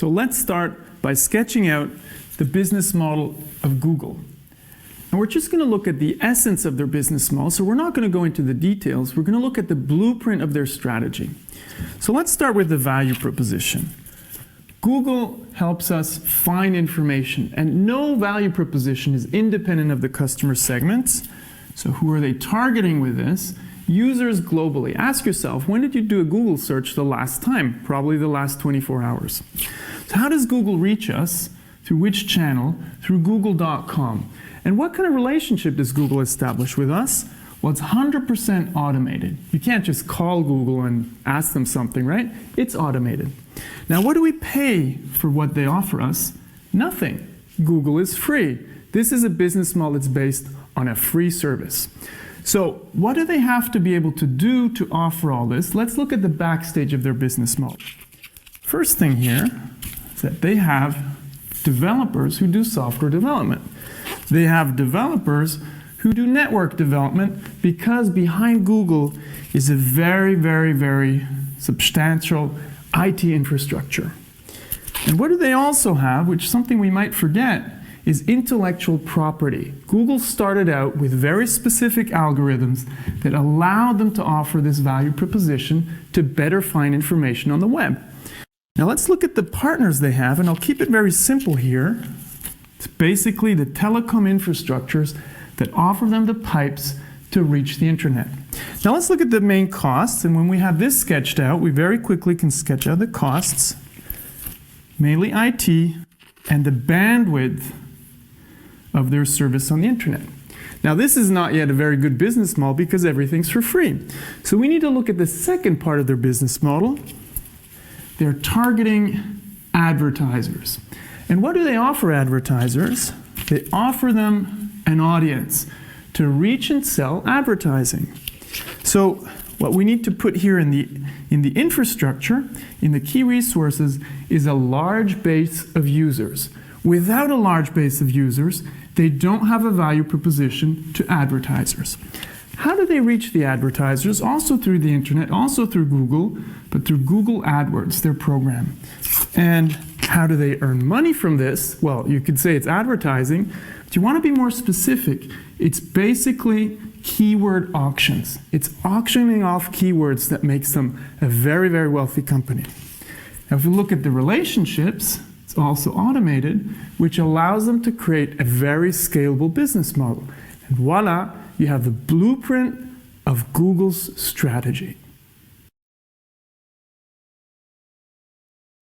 So let's start by sketching out the business model of Google. And we're just going to look at the essence of their business model. So we're not going to go into the details. We're going to look at the blueprint of their strategy. So let's start with the value proposition. Google helps us find information, and no value proposition is independent of the customer segments. So who are they targeting with this? Users globally. Ask yourself, when did you do a Google search the last time? Probably the last 24 hours. So how does Google reach us? Through which channel? Through google.com. And what kind of relationship does Google establish with us? Well, it's 100% automated. You can't just call Google and ask them something, right? It's automated. Now, what do we pay for what they offer us? Nothing. Google is free. This is a business model that's based on a free service. So what do they have to be able to do to offer all this? Let's look at the backstage of their business model. First thing here is that they have developers who do software development. They have developers who do network development because behind Google is a very, very, very substantial IT infrastructure. And what do they also have, which is something we might forget, is intellectual property. Google started out with very specific algorithms that allowed them to offer this value proposition to better find information on the web. Now let's look at the partners they have, and I'll keep it very simple here. It's basically the telecom infrastructures that offer them the pipes to reach the internet. Now let's look at the main costs, and when we have this sketched out, we very quickly can sketch out the costs, mainly IT, and the bandwidth of their service on the internet. Now this is not yet a very good business model because everything's for free. So we need to look at the second part of their business model. They're targeting advertisers. And what do they offer advertisers? They offer them an audience to reach and sell advertising. So what we need to put here in the infrastructure, in the key resources, is a large base of users. Without a large base of users, they don't have a value proposition to advertisers. How do they reach the advertisers? Also through the internet, also through Google, but through Google AdWords, their program. And how do they earn money from this? Well, you could say it's advertising, but you want to be more specific. It's basically keyword auctions. It's auctioning off keywords that makes them a very, very wealthy company. Now, if we look at the relationships, it's also automated, which allows them to create a very scalable business model. And voila, you have the blueprint of Google's strategy.